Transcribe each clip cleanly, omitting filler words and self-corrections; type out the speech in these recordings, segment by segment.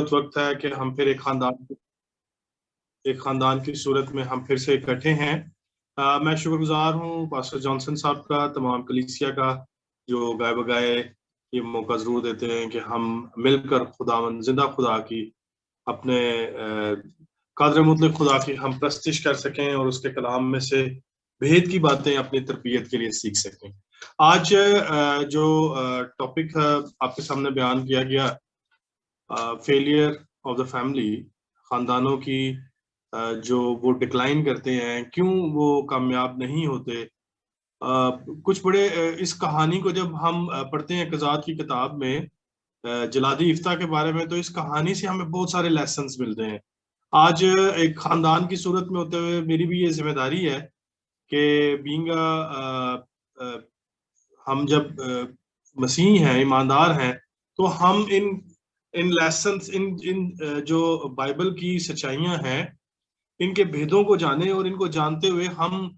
خوبصورت وقت ہے کہ ہم پھر ایک خاندان کی صورت میں ہم پھر سے اکٹھے ہیں۔ میں شکر گزار ہوں پاسٹر جانسن صاحب کا، تمام کلیسیا کا، جو گائے بگائے یہ موقع ضرور دیتے ہیں کہ ہم مل کر خداوند زندہ خدا کی، اپنے قادر مطلق خدا کی ہم پرستش کر سکیں اور اس کے کلام میں سے بھید کی باتیں اپنی تربیت کے لیے سیکھ سکیں۔ آج جو ٹاپک آپ کے سامنے بیان کیا گیا، فیلئر آف دا فیملی، خاندانوں کی جو وہ ڈکلائن کرتے ہیں، کیوں وہ کامیاب نہیں ہوتے۔ کچھ بڑے اس کہانی کو جب ہم پڑھتے ہیں قضات کی کتاب میں جلادی افتح کے بارے میں، تو اس کہانی سے ہمیں بہت سارے لیسنز ملتے ہیں۔ آج ایک خاندان کی صورت میں ہوتے ہوئے میری بھی یہ ذمہ داری ہے کہ بینگ ہم جب مسیح ہیں، ایماندار ہیں، تو ہم ان لیسنز، ان جو بائبل کی سچائیاں ہیں، ان کے بھیدوں کو جانیں، اور ان کو جانتے ہوئے ہم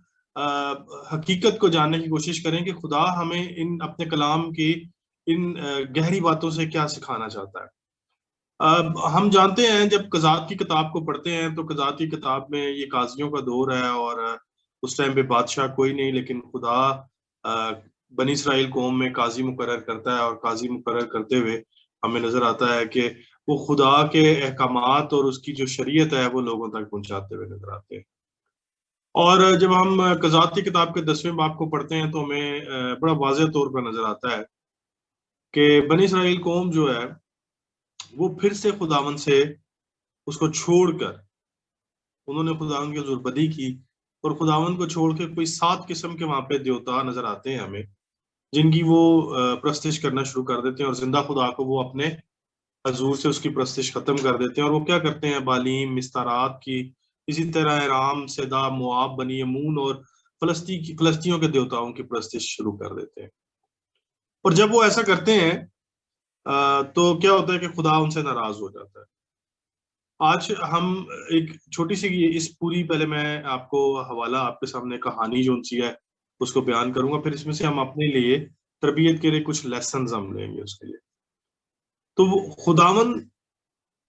حقیقت کو جاننے کی کوشش کریں کہ خدا ہمیں ان اپنے کلام کی ان گہری باتوں سے کیا سکھانا چاہتا ہے۔ ہم جانتے ہیں جب قضات کی کتاب کو پڑھتے ہیں تو قضات کی کتاب میں یہ قاضیوں کا دور ہے، اور اس ٹائم پہ بادشاہ کوئی نہیں، لیکن خدا بنی اسرائیل قوم میں قاضی مقرر کرتا ہے، اور قاضی مقرر کرتے ہوئے ہمیں نظر آتا ہے کہ وہ خدا کے احکامات اور اس کی جو شریعت ہے وہ لوگوں تک پہنچاتے ہوئے نظر آتے ہیں۔ اور جب ہم قضات کی کتاب کے 10ویں باب کو پڑھتے ہیں تو ہمیں بڑا واضح طور پر نظر آتا ہے کہ بنی اسرائیل قوم جو ہے وہ پھر سے خداوند سے اس کو چھوڑ کر، انہوں نے خداوند کی حضور بدی کی، اور خداوند کو چھوڑ کے کوئی 7 قسم کے وہاں پہ دیوتا نظر آتے ہیں ہمیں، جن کی وہ پرستش کرنا شروع کر دیتے ہیں، اور زندہ خدا کو وہ اپنے حضور سے اس کی پرستش ختم کر دیتے ہیں۔ اور وہ کیا کرتے ہیں؟ بالیم، مستارات کی، اسی طرح ارام، سیدا، مواب، بنی امون اور فلسطینیوں کے دیوتاؤں کی پرستش شروع کر دیتے ہیں۔ اور جب وہ ایسا کرتے ہیں تو کیا ہوتا ہے کہ خدا ان سے ناراض ہو جاتا ہے۔ آج ہم ایک چھوٹی سی اس پوری، پہلے میں آپ کو حوالہ، آپ کے سامنے کہانی جو ان سی ہے اس کو بیان کروں گا، پھر اس میں سے ہم اپنے لیے تربیت کے لیے کچھ لیسنز ہم لیں گے اس کے لیے۔ تو خداوند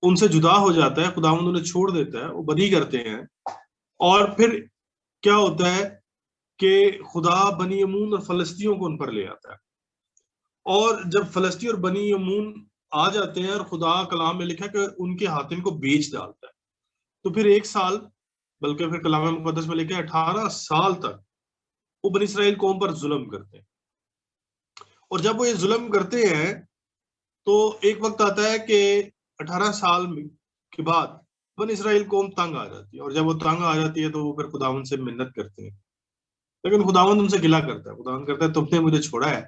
ان سے جدا ہو جاتا ہے، خداوند انہیں چھوڑ دیتا ہے، وہ بدی کرتے ہیں، اور پھر کیا ہوتا ہے کہ خدا بنی امون اور فلسطینیوں کو ان پر لے آتا ہے۔ اور جب فلسطین اور بنی امون آ جاتے ہیں، اور خدا کلام میں لکھا کہ ان کے ہاتھ ان کو بیچ ڈالتا ہے، تو پھر 1 سال، بلکہ پھر کلام مقدس میں لکھا ہے 18 سال تک وہ بنی اسرائیل قوم پر ظلم کرتے ہیں۔ اور جب وہ یہ ظلم کرتے ہیں تو ایک وقت آتا ہے کہ 18 سال کے بعد بنی اسرائیل قوم تنگ آ جاتی ہے، اور جب وہ تنگ آ جاتی ہے تو وہ پھر خداوند سے منت کرتے ہیں، لیکن خداوند ان سے گلہ کرتا ہے۔ خداوند کرتا ہے تم نے مجھے چھوڑا ہے،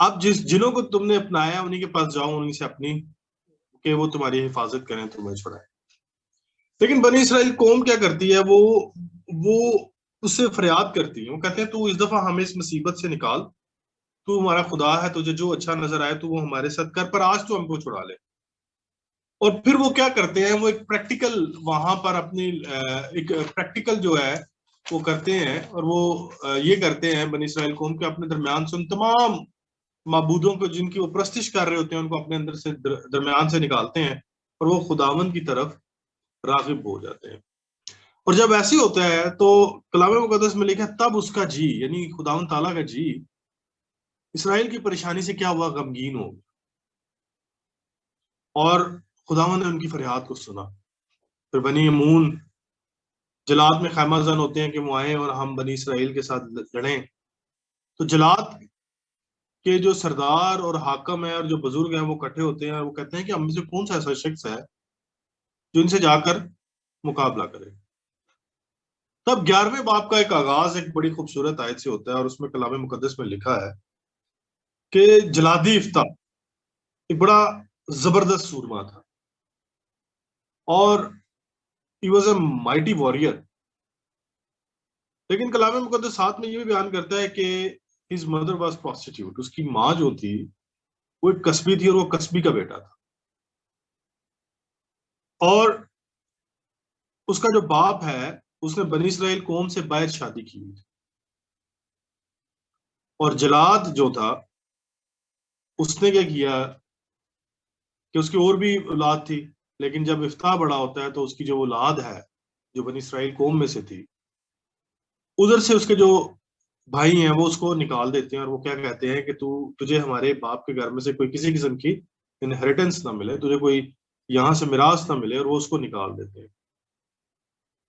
اب جنوں کو تم نے اپنایا انہیں کے پاس جاؤ، انہیں سے اپنی کہ وہ تمہاری حفاظت کریں، تمہیں چھوڑا ہے۔ لیکن بنی اسرائیل قوم کیا کرتی ہے؟ وہ اس سے فریاد کرتی ہے، وہ کہتے ہیں تو اس دفعہ ہمیں اس مصیبت سے نکال، تو ہمارا خدا ہے، تجھے جو اچھا نظر آئے تو وہ ہمارے ساتھ کر، پر آج تو ہم کو چھڑا لے۔ اور پھر وہ کیا کرتے ہیں؟ وہ ایک پریکٹیکل وہاں پر اپنی ایک پریکٹیکل جو ہے وہ کرتے ہیں، اور وہ یہ کرتے ہیں بنی اسرائیل قوم کے اپنے درمیان سے ان تمام معبودوں کو جن کی وہ پرستش کر رہے ہوتے ہیں ان کو اپنے اندر سے درمیان سے نکالتے ہیں، اور وہ خداوند کی طرف راغب ہو جاتے ہیں۔ اور جب ایسے ہوتا ہے تو کلام مقدس میں لکھا ہے تب اس کا جی، یعنی خداوند تعالیٰ کا جی اسرائیل کی پریشانی سے کیا ہوا؟ غمگین ہو، اور خداوند نے ان کی فریاد کو سنا۔ پھر بنی امون جلاد میں خیمہ زن ہوتے ہیں کہ وہ آئیں اور ہم بنی اسرائیل کے ساتھ لڑیں، تو جلاد کے جو سردار اور حاکم ہیں اور جو بزرگ ہیں وہ اکٹھے ہوتے ہیں، اور وہ کہتے ہیں کہ ہم میں سے کون سا ایسا شخص ہے جو ان سے جا کر مقابلہ کرے۔ تب 11ویں باب کا ایک آغاز ایک بڑی خوبصورت آیت سے ہوتا ہے، اور اس میں کلام مقدس میں لکھا ہے کہ جلادی افتح ایک بڑا زبردست سورما تھا، اور he was a mighty warrior۔ لیکن کلام مقدس ساتھ میں یہ بھی بیان کرتا ہے کہ his mother was prostitute، اس کی ماں جو تھی وہ ایک کسبی تھی، اور وہ کسبی کا بیٹا تھا، اور اس کا جو باپ ہے اس نے بنی اسرائیل قوم سے باہر شادی کی ہوئی تھی، اور جلاد جو تھا اس نے کیا کیا کہ اس کی اور بھی اولاد تھی، لیکن جب افتح بڑا ہوتا ہے تو اس کی جو اولاد ہے جو بنی اسرائیل قوم میں سے تھی، ادھر سے اس کے جو بھائی ہیں وہ اس کو نکال دیتے ہیں، اور وہ کیا کہتے ہیں کہ تجھے ہمارے باپ کے گھر میں سے کوئی کسی قسم کی انہیریٹنس نہ ملے، تجھے کوئی یہاں سے میراث نہ ملے، اور وہ اس کو نکال دیتے ہیں۔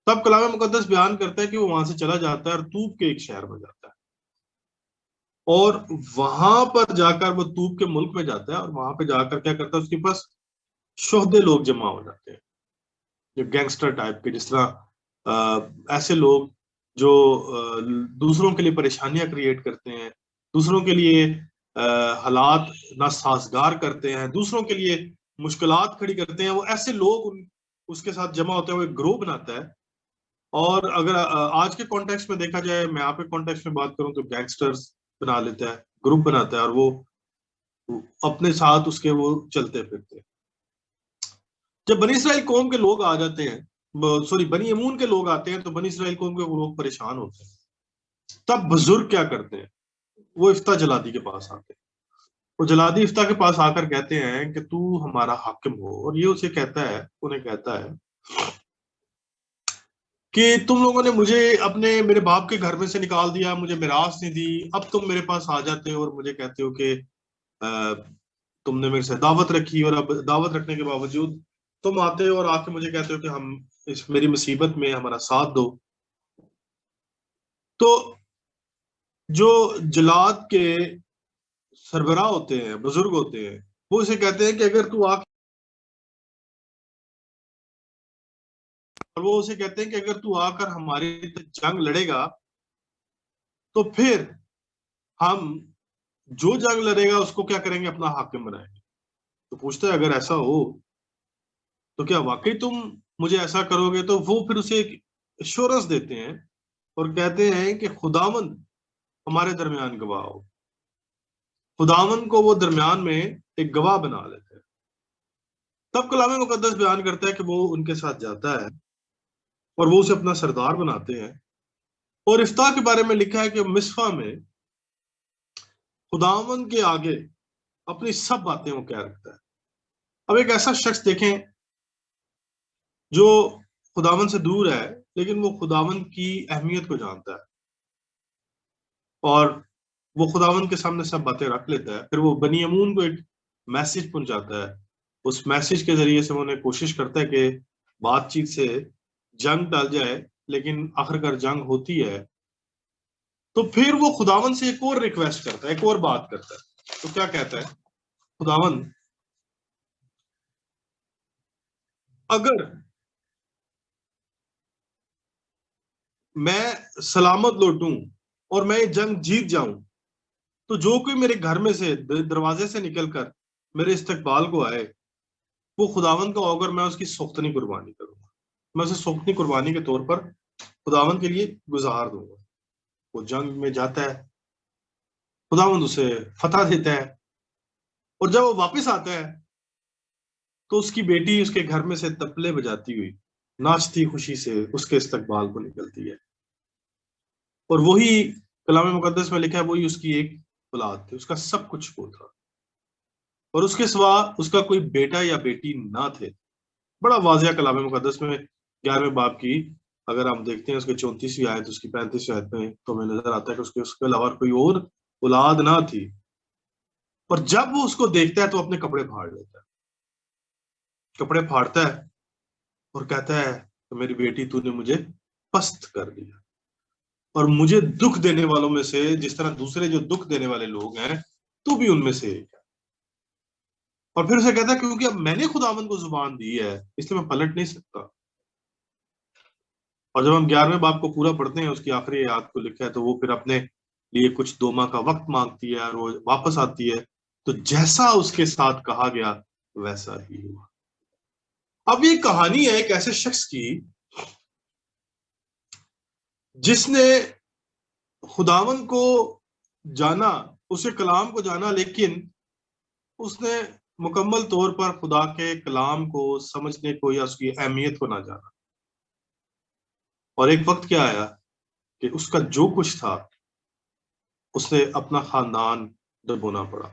تب کلام مقدس بیان کرتا ہے کہ وہ وہاں سے چلا جاتا ہے اور توب کے ایک شہر میں جاتا ہے، اور وہاں پر جا کر وہ توب کے ملک میں جاتا ہے، اور وہاں پہ جا کر کیا کرتا ہے، اس کے پاس شہدے لوگ جمع ہو جاتے ہیں، جو گینگسٹر ٹائپ کے، جس طرح ایسے لوگ جو دوسروں کے لیے پریشانیاں کریٹ کرتے ہیں، دوسروں کے لیے حالات ناسازگار کرتے ہیں، دوسروں کے لیے مشکلات کھڑی کرتے ہیں، وہ ایسے لوگ اس کے ساتھ جمع ہوتے ہیں، وہ ایک گروہ بناتا ہے۔ اور اگر آج کے کانٹیکسٹ میں دیکھا جائے، میں آپ کے کانٹیکسٹ میں بات کروں تو گینگسٹرز بنا لیتا ہے، گروپ بناتا ہے، اور وہ اپنے ساتھ اس کے وہ چلتے پھرتے ہیں۔ جب بنی اسرائیل قوم کے لوگ آ جاتے ہیں، بنی امون کے لوگ آتے ہیں، تو بنی اسرائیل قوم کے لوگ پریشان ہوتے ہیں۔ تب بزرگ کیا کرتے ہیں، وہ افتح جلادی کے پاس آتے ہیں، وہ جلادی افتح کے پاس آ کر کہتے ہیں کہ تو ہمارا حاکم ہو، اور یہ اسے کہتا ہے، انہیں کہتا ہے کہ تم لوگوں نے مجھے میرے باپ کے گھر میں سے نکال دیا، مجھے میراث نہیں دی، اب تم میرے پاس آ جاتے ہو اور مجھے کہتے ہو کہ تم نے میرے سے دعوت رکھی، اور اب دعوت رکھنے کے باوجود تم آتے ہو اور آ کے مجھے کہتے ہو کہ ہم میری مصیبت میں ہمارا ساتھ دو۔ تو جو جلاد کے سربراہ ہوتے ہیں، بزرگ ہوتے ہیں، وہ اسے کہتے ہیں کہ اگر تو آ اور وہ اسے کہتے ہیں کہ اگر تو آ کر ہماری جنگ لڑے گا تو پھر ہم جو جنگ لڑے گا اس کو کیا کریں گے، اپنا حاکم بنائیں گے۔ تو پوچھتا ہے اگر ایسا ہو تو کیا واقعی تم مجھے ایسا کرو گے؟ تو وہ پھر اسے ایک ایشورنس دیتے ہیں اور کہتے ہیں کہ خداوند ہمارے درمیان گواہ ہو۔ خداوند کو وہ درمیان میں ایک گواہ بنا لیتے ہیں۔ تب کلام مقدس بیان کرتا ہے کہ وہ ان کے ساتھ جاتا ہے اور وہ اسے اپنا سردار بناتے ہیں، اور افتح کے بارے میں لکھا ہے کہ مصفا میں خداوند کے آگے اپنی سب باتیں وہ کہہ رکھتا ہے۔ اب ایک ایسا شخص دیکھیں جو خداوند سے دور ہے، لیکن وہ خداوند کی اہمیت کو جانتا ہے، اور وہ خداوند کے سامنے سب باتیں رکھ لیتا ہے۔ پھر وہ بنی امون کو ایک میسج پہنچاتا ہے، اس میسج کے ذریعے سے انہیں کوشش کرتا ہے کہ بات چیت سے جنگ ٹل جائے، لیکن آخرکار جنگ ہوتی ہے۔ تو پھر وہ خداوند سے ایک اور ریکویسٹ کرتا ہے، ایک اور بات کرتا ہے۔ تو کیا کہتا ہے، خداوند اگر میں سلامت لوٹوں اور میں یہ جنگ جیت جاؤں تو جو کوئی میرے گھر میں سے دروازے سے نکل کر میرے استقبال کو آئے، وہ خداوند کا ہوگا، میں اس کی سوختنی قربانی کروں گا، میں اسے سوختنی قربانی کے طور پر خداوند کے لیے گزار دوں گا۔ وہ جنگ میں جاتا ہے، خداوند اسے فتح دیتا ہے، اور جب وہ واپس آتا ہے تو اس کی بیٹی اس کے گھر میں سے تبلے بجاتی ہوئی ناچتی خوشی سے اس کے استقبال کو نکلتی ہے، اور وہی کلام مقدس میں لکھا ہے وہی اس کی ایک اولاد تھی، اس کا سب کچھ وہ تھا، اور اس کے سوا اس کا کوئی بیٹا یا بیٹی نہ تھے۔ بڑا واضح کلام مقدس میں 11ویں باب کی اگر ہم دیکھتے ہیں، اس کے 34ویں آیت، اس کی 35ویں آیت میں تو ہمیں نظر آتا ہے کہ اس کے علاوہ کوئی اور اولاد نہ تھی، اور جب وہ اس کو دیکھتا ہے تو اپنے کپڑے پھاڑ لیتا ہے، کپڑے پھاڑتا ہے اور کہتا ہے کہ میری بیٹی تو نے مجھے پست کر دیا، اور مجھے دکھ دینے والوں میں سے، جس طرح دوسرے جو دکھ دینے والے لوگ ہیں، تو بھی ان میں سے ایک ہے۔ اور پھر اسے کہتا ہے کیونکہ اب میں نے خداوند کو زبان دی ہے، اس لیے میں پلٹ نہیں سکتا۔ اور جب ہم 11ویں باب کو پورا پڑھتے ہیں، اس کی آخری آیات کو لکھا ہے، تو وہ پھر اپنے لیے کچھ 2 ماہ کا وقت مانگتی ہے اور وہ واپس آتی ہے، تو جیسا اس کے ساتھ کہا گیا ویسا ہی ہوا۔ اب یہ کہانی ہے ایک ایسے شخص کی جس نے خداوند کو جانا، اسے کلام کو جانا، لیکن اس نے مکمل طور پر خدا کے کلام کو سمجھنے کو یا اس کی اہمیت کو نہ جانا، اور ایک وقت کیا آیا کہ اس کا جو کچھ تھا اس نے اپنا خاندان ڈبونا پڑا۔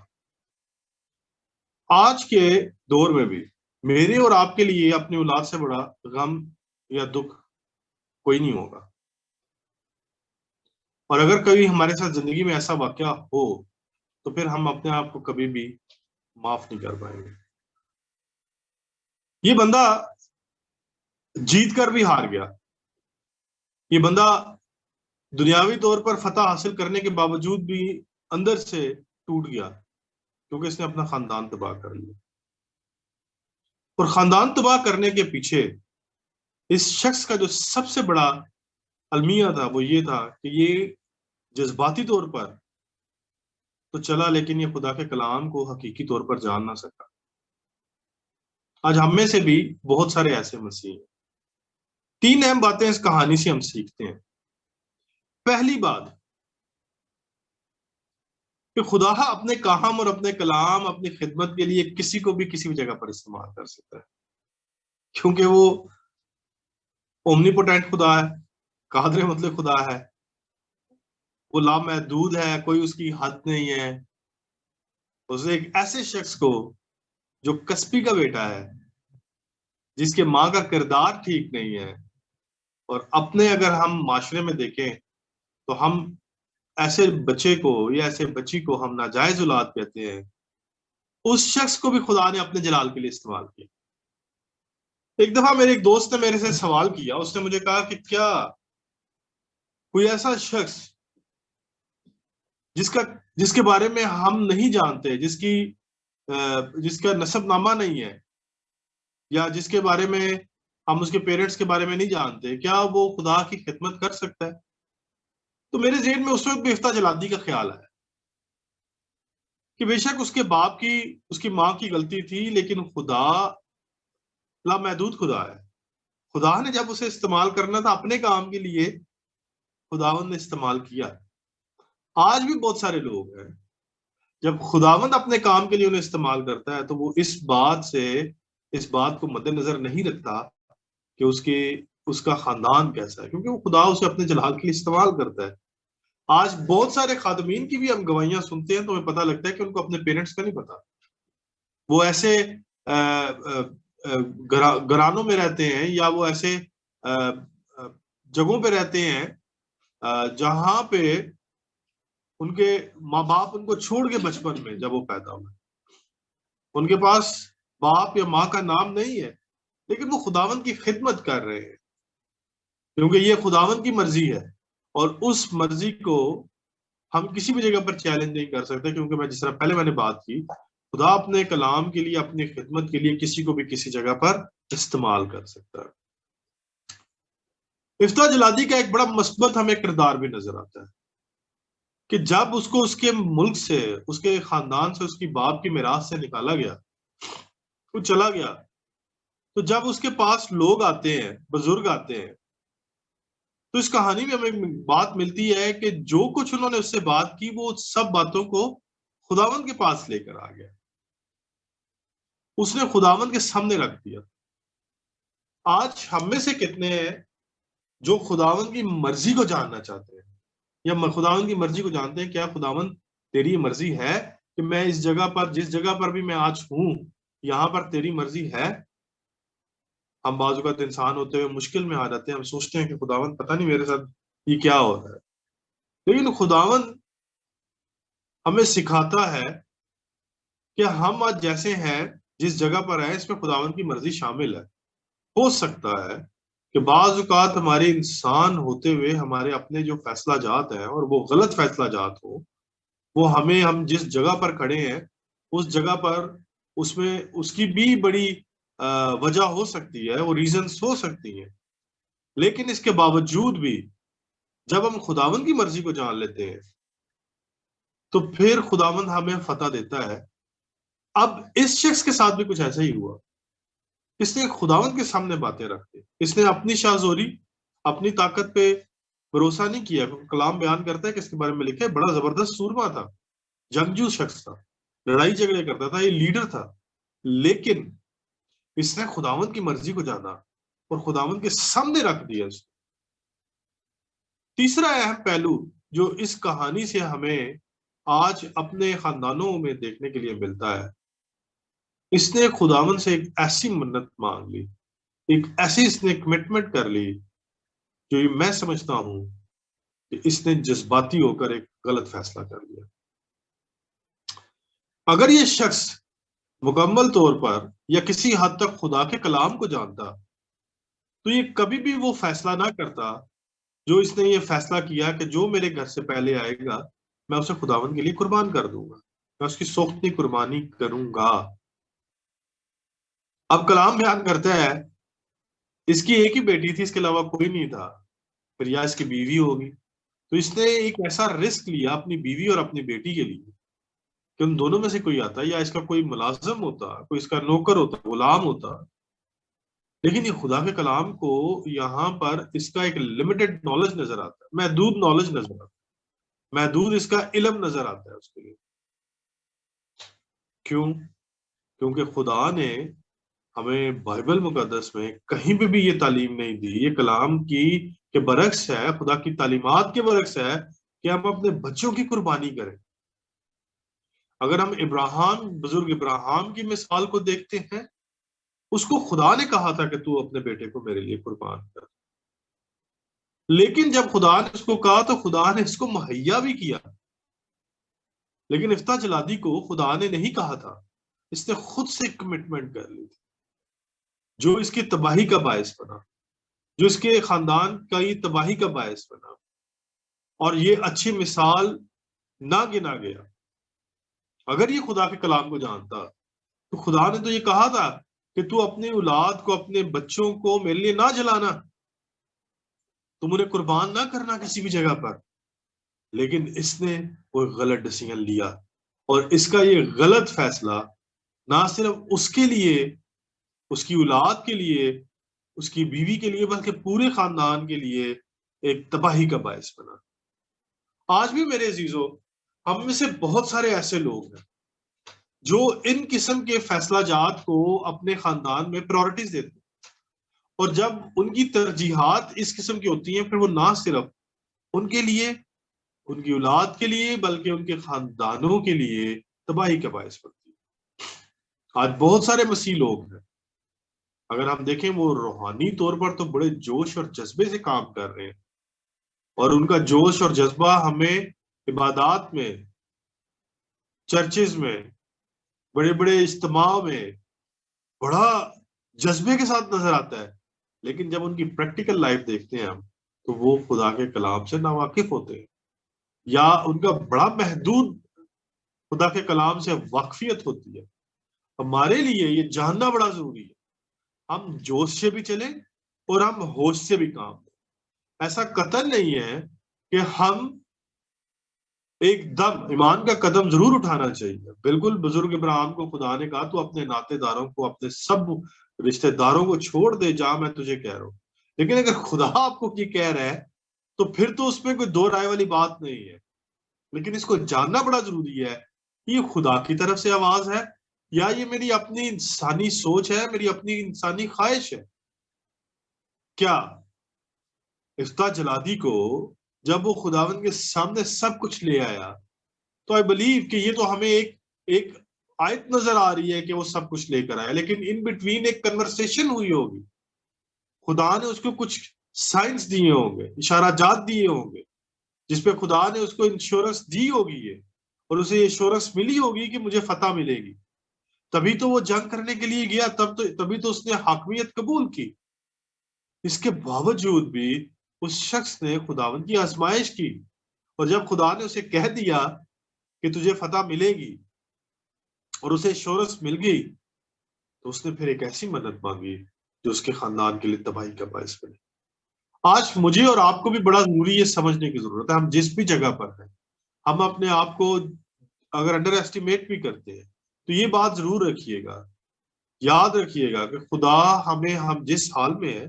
آج کے دور میں بھی میرے اور آپ کے لیے اپنی اولاد سے بڑا غم یا دکھ کوئی نہیں ہوگا، اور اگر کبھی ہمارے ساتھ زندگی میں ایسا واقعہ ہو تو پھر ہم اپنے آپ کو کبھی بھی معاف نہیں کر پائیں گے۔ یہ بندہ جیت کر بھی ہار گیا، یہ بندہ دنیاوی طور پر فتح حاصل کرنے کے باوجود بھی اندر سے ٹوٹ گیا، کیونکہ اس نے اپنا خاندان تباہ کر لیا۔ اور خاندان تباہ کرنے کے پیچھے اس شخص کا جو سب سے بڑا المیہ تھا وہ یہ تھا کہ یہ جذباتی طور پر تو چلا، لیکن یہ خدا کے کلام کو حقیقی طور پر جان نہ سکا۔ آج ہم میں سے بھی بہت سارے ایسے مسیح ہیں۔ تین اہم باتیں اس کہانی سے ہم سیکھتے ہیں۔ پہلی بات کہ خدا اپنے کام اور اپنے کلام اپنی خدمت کے لیے کسی کو بھی کسی بھی جگہ پر استعمال کر سکتا ہے، کیونکہ وہ اومنی پوٹینٹ خدا ہے، قادر مطلق خدا ہے، وہ لامحدود ہے، کوئی اس کی حد نہیں ہے۔ اسے ایک ایسے شخص کو جو کسبی کا بیٹا ہے، جس کے ماں کا کردار ٹھیک نہیں ہے، اور اپنے اگر ہم معاشرے میں دیکھیں تو ہم ایسے بچے کو یا ایسے بچی کو ہم ناجائز اولاد کہتے ہیں، اس شخص کو بھی خدا نے اپنے جلال کے لیے استعمال کیا۔ ایک دفعہ میرے ایک دوست نے میرے سے سوال کیا، اس نے مجھے کہا کہ کیا کوئی ایسا شخص جس کے بارے میں ہم نہیں جانتے، جس کا نسب نامہ نہیں ہے، یا جس کے بارے میں ہم اس کے پیرنٹس کے بارے میں نہیں جانتے، کیا وہ خدا کی خدمت کر سکتا ہے؟ تو میرے ذہن میں اس وقت بھی افتاح جلادی کا خیال ہے کہ بے شک اس کے باپ کی، اس کی ماں کی غلطی تھی، لیکن خدا لامحدود خدا ہے۔ خدا نے جب اسے استعمال کرنا تھا اپنے کام کے لیے، خداوند نے استعمال کیا۔ آج بھی بہت سارے لوگ ہیں، جب خداوند اپنے کام کے لیے انہیں استعمال کرتا ہے تو وہ اس بات کو مد نظر نہیں رکھتا کہ اس کا خاندان کیسا ہے، کیونکہ وہ خدا اسے اپنے جلال کے لیے استعمال کرتا ہے۔ آج بہت سارے خادمین کی بھی ہم گواہیاں سنتے ہیں تو ہمیں پتہ لگتا ہے کہ ان کو اپنے پیرنٹس کا نہیں پتا۔ وہ ایسے گھرانوں میں رہتے ہیں، یا وہ ایسے جگہوں پہ رہتے ہیں جہاں پہ ان کے ماں باپ ان کو چھوڑ کے بچپن میں جب وہ پیدا ہوئے، ان کے پاس باپ یا ماں کا نام نہیں ہے، لیکن وہ خداوند کی خدمت کر رہے ہیں، کیونکہ یہ خداوند کی مرضی ہے، اور اس مرضی کو ہم کسی بھی جگہ پر چیلنج نہیں کر سکتے، کیونکہ جس طرح پہلے میں نے بات کی، خدا اپنے کلام کے لیے، اپنی خدمت کے لیے کسی کو بھی کسی جگہ پر استعمال کر سکتا ہے۔ افتاح جلادی کا ایک بڑا مثبت ہمیں کردار بھی نظر آتا ہے کہ جب اس کو اس کے ملک سے، اس کے خاندان سے، اس کی باپ کی میراث سے نکالا گیا، وہ چلا گیا، تو جب اس کے پاس لوگ آتے ہیں، بزرگ آتے ہیں، تو اس کہانی میں ہمیں بات ملتی ہے کہ جو کچھ انہوں نے اس سے بات کی، وہ سب باتوں کو خداوند کے پاس لے کر آ گیا، اس نے خداوند کے سامنے رکھ دیا۔ آج ہم میں سے کتنے ہیں جو خداوند کی مرضی کو جاننا چاہتے ہیں، یا خداوند کی مرضی کو جانتے ہیں؟ کیا خداوند تیری مرضی ہے کہ میں اس جگہ پر، جس جگہ پر بھی میں آج ہوں، یہاں پر تیری مرضی ہے؟ ہم بعض اوقات انسان ہوتے ہوئے مشکل میں آ جاتے ہیں، ہم سوچتے ہیں کہ خداوند پتہ نہیں میرے ساتھ یہ کیا ہو رہا ہے، لیکن خداوند ہمیں سکھاتا ہے کہ ہم آج جیسے ہیں، جس جگہ پر ہیں، اس میں خداوند کی مرضی شامل ہے۔ ہو سکتا ہے کہ بعض اوقات ہمارے انسان ہوتے ہوئے ہمارے اپنے جو فیصلہ جات ہیں، اور وہ غلط فیصلہ جات ہو، وہ ہم جس جگہ پر کھڑے ہیں اس جگہ پر اس میں اس کی بھی بڑی وجہ ہو سکتی ہے، وہ ریزنز ہو سکتی ہیں، لیکن اس کے باوجود بھی جب ہم خداوند کی مرضی کو جان لیتے ہیں تو پھر خداوند ہمیں فتح دیتا ہے۔ اب اس شخص کے ساتھ بھی کچھ ایسا ہی ہوا، اس نے خداوند کے سامنے باتیں رکھ دی، اس نے اپنی شاہزوری، اپنی طاقت پہ بھروسہ نہیں کیا۔ کلام بیان کرتا ہے کہ اس کے بارے میں لکھا ہے بڑا زبردست سورما تھا، جنگجو شخص تھا، لڑائی جھگڑے کرتا تھا، یہ لیڈر تھا، لیکن اس نے خداوند کی مرضی کو جانا اور خداوند کے سامنے رکھ دیا اس کو۔ تیسرا اہم پہلو جو اس کہانی سے ہمیں آج اپنے خاندانوں میں دیکھنے کے لیے ملتا ہے اس نے خداون سے ایک ایسی منت مانگ لی، ایک ایسی اس نے کمٹمنٹ کر لی جو میں سمجھتا ہوں کہ اس نے جذباتی ہو کر ایک غلط فیصلہ کر لیا۔ اگر یہ شخص مکمل طور پر یا کسی حد تک خدا کے کلام کو جانتا تو یہ کبھی بھی وہ فیصلہ نہ کرتا جو اس نے یہ فیصلہ کیا کہ جو میرے گھر سے پہلے آئے گا میں اسے خداون کے لیے قربان کر دوں گا، میں اس کی سوختنی قربانی کروں گا۔ اب کلام بیان کرتا ہے اس کی ایک ہی بیٹی تھی، اس کے علاوہ کوئی نہیں تھا، پھر یا اس کی بیوی ہوگی، تو اس نے ایک ایسا رسک لیا اپنی بیوی اور اپنی بیٹی کے لیے کہ ان دونوں میں سے کوئی آتا یا اس کا کوئی ملازم ہوتا، کوئی اس کا نوکر ہوتا، غلام ہوتا۔ لیکن یہ خدا کے کلام کو یہاں پر اس کا ایک لمیٹڈ نالج نظر آتا ہے، محدود نالج نظر آتا ہے، محدود اس کا علم نظر آتا ہے اس کے لیے۔ کیوں؟ کیونکہ خدا نے ہمیں بائبل مقدس میں کہیں پہ بھی یہ تعلیم نہیں دی، یہ کلام کی کے برعکس ہے، خدا کی تعلیمات کے برعکس ہے کہ ہم اپنے بچوں کی قربانی کریں۔ اگر ہم ابراہیم، بزرگ ابراہیم کی مثال کو دیکھتے ہیں، اس کو خدا نے کہا تھا کہ تو اپنے بیٹے کو میرے لیے قربان کر، لیکن جب خدا نے اس کو کہا تو خدا نے اس کو مہیا بھی کیا، لیکن افتح جلادی کو خدا نے نہیں کہا تھا، اس نے خود سے کمٹمنٹ کر لی تھی جو اس کی تباہی کا باعث بنا، جو اس کے خاندان کا یہ تباہی کا باعث بنا، اور یہ اچھی مثال نہ گنا گیا۔ اگر یہ خدا کے کلام کو جانتا تو خدا نے تو یہ کہا تھا کہ تو اپنی اولاد کو، اپنے بچوں کو میرے لیے نہ جلانا، تم انہیں قربان نہ کرنا کسی بھی جگہ پر، لیکن اس نے وہ غلط ڈیسیژن لیا، اور اس کا یہ غلط فیصلہ نہ صرف اس کے لیے، اس کی اولاد کے لیے، اس کی بیوی کے لیے، بلکہ پورے خاندان کے لیے ایک تباہی کا باعث بنا۔ آج بھی میرے عزیزو، ہم میں سے بہت سارے ایسے لوگ ہیں جو ان قسم کے فیصلہ جات کو اپنے خاندان میں پرائورٹیز دیتے ہیں، اور جب ان کی ترجیحات اس قسم کی ہوتی ہیں، پھر وہ نہ صرف ان کے لیے، ان کی اولاد کے لیے، بلکہ ان کے خاندانوں کے لیے تباہی کا باعث بنتی ہے۔ آج بہت سارے مسیح لوگ ہیں، اگر ہم دیکھیں وہ روحانی طور پر تو بڑے جوش اور جذبے سے کام کر رہے ہیں، اور ان کا جوش اور جذبہ ہمیں عبادات میں، چرچز میں، بڑے بڑے اجتماع میں بڑا جذبے کے ساتھ نظر آتا ہے، لیکن جب ان کی پریکٹیکل لائف دیکھتے ہیں ہم تو وہ خدا کے کلام سے ناواقف ہوتے ہیں، یا ان کا بڑا محدود خدا کے کلام سے واقفیت ہوتی ہے۔ ہمارے لیے یہ جاننا بڑا ضروری ہے، ہم جوش سے بھی چلیں اور ہم ہوش سے بھی کام لیں۔ ایسا قطعاً نہیں ہے کہ ہم ایک دم ایمان کا قدم ضرور اٹھانا چاہیے، بالکل بزرگ ابراہیم کو خدا نے کہا تو اپنے ناطے داروں کو، اپنے سب رشتہ داروں کو چھوڑ دے جہاں میں تجھے کہہ رہا ہوں، لیکن اگر خدا آپ کو یہ کہہ رہا ہے تو پھر تو اس میں کوئی دو رائے والی بات نہیں ہے، لیکن اس کو جاننا بڑا ضروری ہے کہ یہ خدا کی طرف سے آواز ہے یا یہ میری اپنی انسانی سوچ ہے، میری اپنی انسانی خواہش ہے۔ کیا افتح جلادی کو جب وہ خداوند کے سامنے سب کچھ لے آیا تو آئی بلیو کہ یہ تو ہمیں ایک آیت نظر آ رہی ہے کہ وہ سب کچھ لے کر آیا، لیکن ان بٹوین ایک کنورسیشن ہوئی ہوگی، خدا نے اس کو کچھ سائنس دیے ہوں گے، اشارہ جات دیے ہوں گے، جس پہ خدا نے اس کو انشورنس دی ہوگی ہے، اور اسے یہ انشورنس ملی ہوگی کہ مجھے فتح ملے گی، تبھی تو وہ جنگ کرنے کے لیے گیا، تبھی تو اس نے حاکمیت قبول کی۔ اس کے باوجود بھی اس شخص نے خداوند کی آزمائش کی، اور جب خدا نے اسے کہہ دیا کہ تجھے فتح ملے گی اور اسے انشورنس مل گئی، تو اس نے پھر ایک ایسی مدد مانگی جو اس کے خاندان کے لیے تباہی کا باعث بنے۔ آج مجھے اور آپ کو بھی بڑا ضروری یہ سمجھنے کی ضرورت ہے، ہم جس بھی جگہ پر ہیں، ہم اپنے آپ کو اگر انڈر ایسٹیمیٹ بھی کرتے ہیں تو یہ بات ضرور رکھیے گا، یاد رکھیے گا کہ خدا ہمیں، ہم جس حال میں ہیں،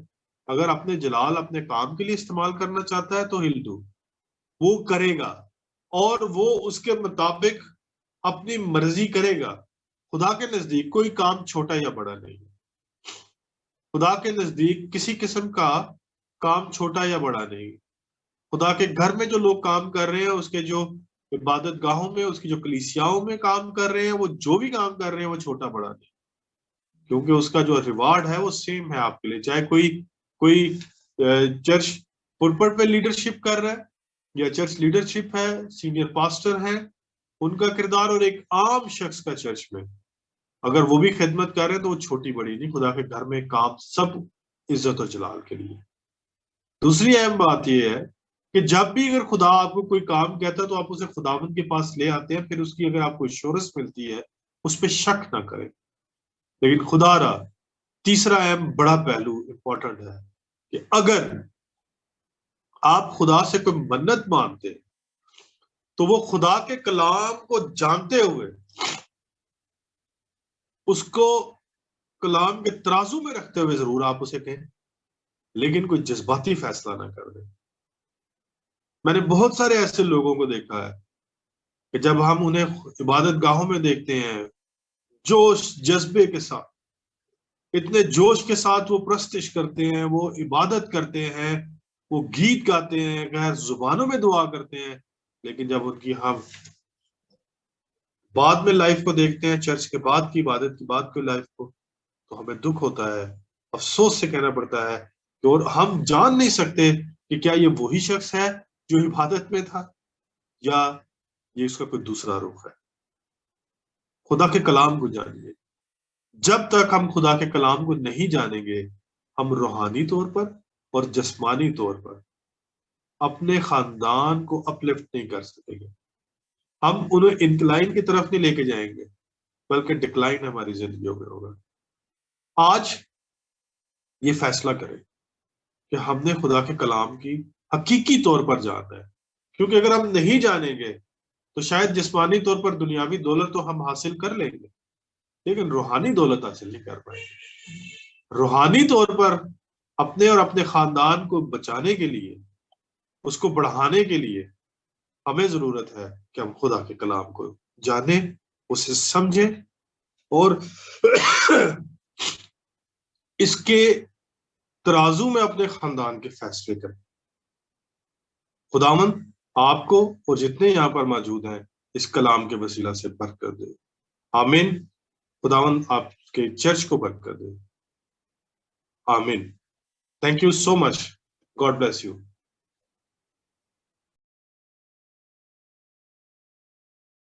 اگر اپنے جلال اپنے کام کے لیے استعمال کرنا چاہتا ہے تو ہل دو، وہ کرے گا، اور وہ اس کے مطابق اپنی مرضی کرے گا۔ خدا کے نزدیک کوئی کام چھوٹا یا بڑا نہیں ہے، خدا کے نزدیک کسی قسم کا کام چھوٹا یا بڑا نہیں۔ خدا کے گھر میں جو لوگ کام کر رہے ہیں، اس کے جو عبادت گاہوں میں، اس کی جو کلیسیاؤں میں کام کر رہے ہیں، وہ جو بھی کام کر رہے ہیں وہ چھوٹا بڑا نہیں۔ کیونکہ اس کا جو ریوارڈ ہے وہ سیم ہے آپ کے لیے. چاہے کوئی چرچ پرپٹ پہ لیڈرشپ کر رہا ہے یا چرچ لیڈرشپ ہے, سینئر پاسٹر ہیں, ان کا کردار, اور ایک عام شخص کا چرچ میں اگر وہ بھی خدمت کر رہے ہیں تو وہ چھوٹی بڑی نہیں, خدا کے گھر میں کام سب عزت و جلال کے لیے. دوسری اہم بات یہ ہے کہ جب بھی اگر خدا آپ کو کوئی کام کہتا ہے تو آپ اسے خداوند کے پاس لے آتے ہیں, پھر اس کی اگر آپ کو ایشورنس ملتی ہے اس پہ شک نہ کریں. لیکن خدا را تیسرا اہم بڑا پہلو امپورٹنٹ ہے کہ اگر آپ خدا سے کوئی منت مانگتے ہیں تو وہ خدا کے کلام کو جانتے ہوئے اس کو کلام کے ترازو میں رکھتے ہوئے ضرور آپ اسے کہیں, لیکن کوئی جذباتی فیصلہ نہ کر دیں. میں نے بہت سارے ایسے لوگوں کو دیکھا ہے کہ جب ہم انہیں عبادت گاہوں میں دیکھتے ہیں جوش جذبے کے ساتھ, اتنے جوش کے ساتھ وہ پرستش کرتے ہیں, وہ عبادت کرتے ہیں, وہ گیت گاتے ہیں, غیر زبانوں میں دعا کرتے ہیں, لیکن جب ان کی ہم بعد میں لائف کو دیکھتے ہیں, چرچ کے بعد کی عبادت کی بعد کی لائف کو, تو ہمیں دکھ ہوتا ہے, افسوس سے کہنا پڑتا ہے کہ اور ہم جان نہیں سکتے کہ کیا یہ وہی شخص ہے جو عبادت میں تھا یا یہ اس کا کوئی دوسرا رخ ہے. خدا کے کلام کو جانیے. جب تک ہم خدا کے کلام کو نہیں جانیں گے ہم روحانی طور پر اور جسمانی طور پر اپنے خاندان کو اپلفٹ نہیں کر سکیں گے. ہم انہیں انکلائن کی طرف نہیں لے کے جائیں گے بلکہ ڈکلائن ہماری زندگیوں میں ہوگا. آج یہ فیصلہ کریں کہ ہم نے خدا کے کلام کی حقیقی طور پر جاننا ہے, کیونکہ اگر ہم نہیں جانیں گے تو شاید جسمانی طور پر دنیاوی دولت تو ہم حاصل کر لیں گے لیکن روحانی دولت حاصل نہیں کر پائیں گے. روحانی طور پر اپنے اور اپنے خاندان کو بچانے کے لیے, اس کو بڑھانے کے لیے ہمیں ضرورت ہے کہ ہم خدا کے کلام کو جانیں, اسے سمجھیں اور اس کے ترازو میں اپنے خاندان کے فیصلے کریں. خداوند آپ کو اور جتنے یہاں پر موجود ہیں اس کلام کے وسیلہ سے برکت دے. آمین. خداوند آپ کے چرچ کو برکت دے. آمین. Thank you so much. God bless you.